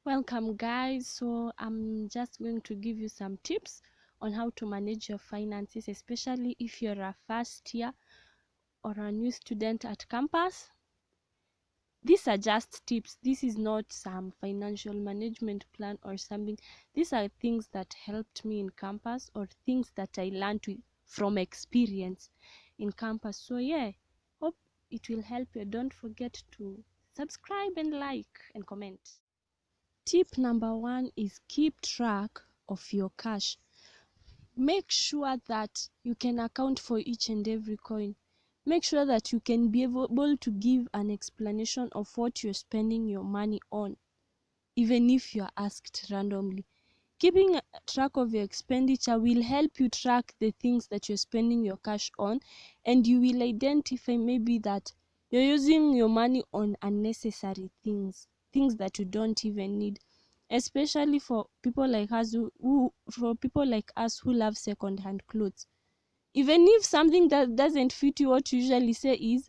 Welcome guys. So I'm just going to give you some tips on how to manage your finances, especially if you're a first year or a new student at campus. These are just tips. This is not some financial management plan or something. These are things that helped me in campus or things that I learned from experience in campus. So yeah, hope it will help you. Don't forget to subscribe and like and comment. Tip number one is keep track of your cash. Make sure that you can account for each and every coin. Make sure that you can be able to give an explanation of what you're spending your money on, even if you're asked randomly. Keeping a track of your expenditure will help you track the things that you're spending your cash on, and you will identify maybe that you're using your money on unnecessary things that you don't even need, especially for people like us who love second-hand clothes. Even if something that doesn't fit you, what you usually say is,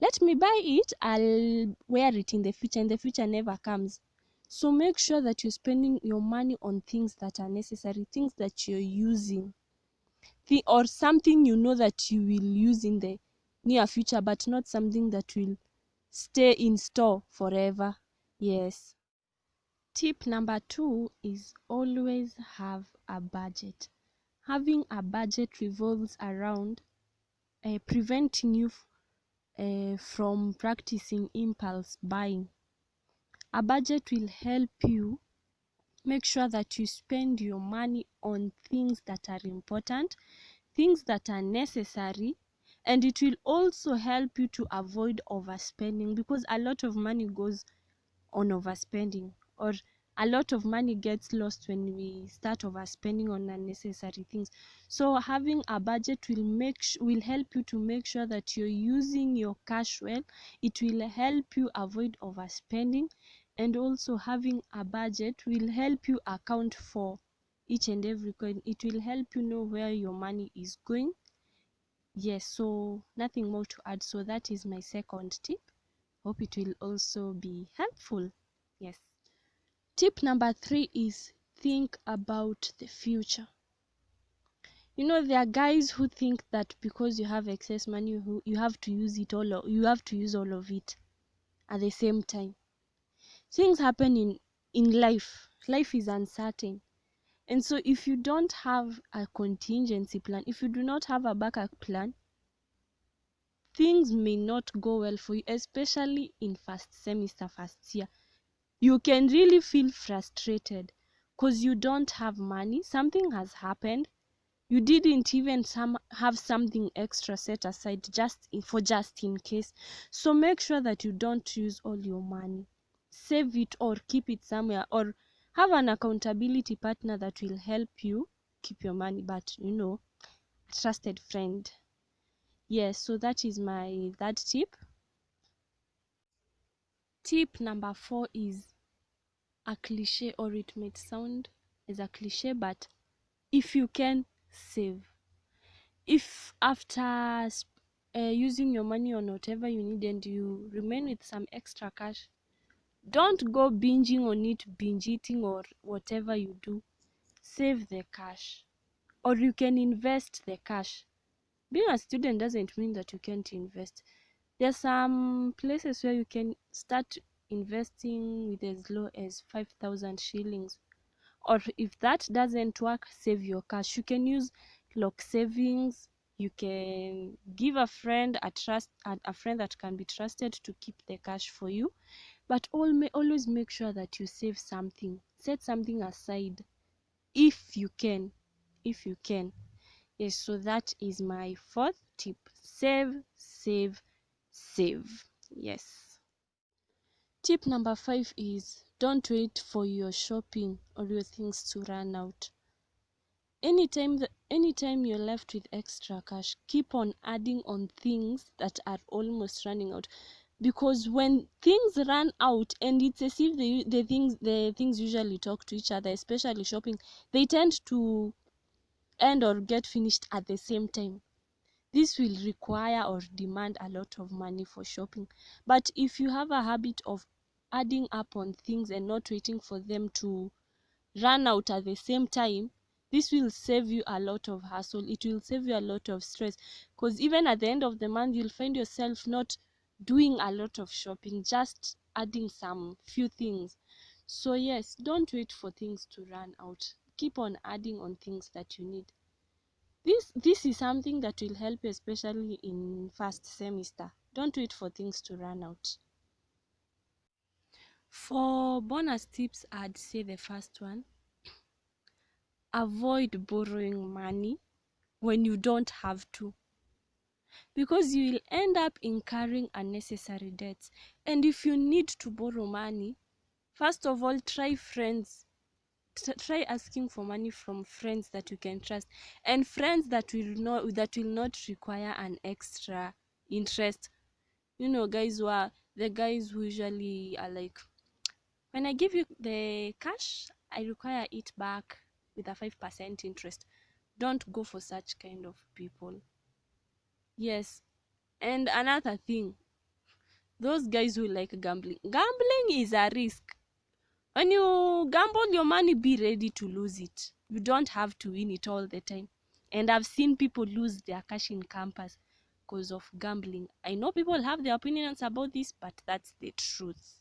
let me buy it, I'll wear it in the future, and the future never comes. So make sure that you're spending your money on things that are necessary, things that you're using, or something you know that you will use in the near future, but not something that will stay in store forever. Yes. Tip number two is always have a budget. Having a budget revolves around preventing you from practicing impulse buying. A budget will help you make sure that you spend your money on things that are important, things that are necessary, and it will also help you to avoid overspending, because a lot of money goes on overspending, or a lot of money gets lost when we start overspending on unnecessary things. So having a budget will help you to make sure that you're using your cash well. It will help you avoid overspending, and also having a budget will help you account for each and every coin. It will help you know where your money is going. Yes, so nothing more to add. So that is my second tip. Hope it will also be helpful. Yes. Tip number three is think about the future. There are guys who think that because you have excess money, you have to use it all, or you have to use all of it at the same time. Things happen in life. Life is uncertain. And so if you don't have a contingency plan, if you do not have a backup plan, things may not go well for you, especially in first semester, first year. You can really feel frustrated because you don't have money. Something has happened. You didn't even have something extra set aside just in case. So make sure that you don't use all your money. Save it or keep it somewhere, or have an accountability partner that will help you keep your money, but a trusted friend. Yes, so that is my third tip. Tip number four is a cliche, or it might sound as a cliche, but if you can, save. If after using your money on whatever you need and you remain with some extra cash, don't go binging on it, binge eating, or whatever you do. Save the cash, or you can invest the cash. Being a student doesn't mean that you can't invest. There are some places where you can start investing with as low as 5,000 shillings. Or if that doesn't work, save your cash. You can use lock savings. You can give a friend a friend that can be trusted to keep the cash for you. But always make sure that you save something. Set something aside if you can. If you can. Yes, so that is my fourth tip. Save, save, save. Yes. Tip number five is don't wait for your shopping or your things to run out. Anytime you're left with extra cash, keep on adding on things that are almost running out. Because when things run out, and it's as if the things usually talk to each other, especially shopping, they tend to end or get finished at the same time. This will require or demand a lot of money for shopping. But if you have a habit of adding up on things and not waiting for them to run out at the same time, this will save you a lot of hassle. It will save you a lot of stress, because even at the end of the month you'll find yourself not doing a lot of shopping, just adding some few things. So yes, don't wait for things to run out. Keep on adding on things that you need. This is something that will help you, especially in first semester. Don't wait for things to run out. For bonus tips, I'd say the first one: avoid borrowing money when you don't have to, because you will end up incurring unnecessary debts. And if you need to borrow money, first of all, try asking for money from friends that you can trust, and friends that will not require an extra interest. The guys who usually are like, when I give you the cash, I require it back with a 5% interest. Don't go for such kind of people. Yes. And another thing, those guys who like gambling is a risk. When you gamble your money, be ready to lose it. You don't have to win it all the time. And I've seen people lose their cash in campus because of gambling. I know people have their opinions about this, but that's the truth.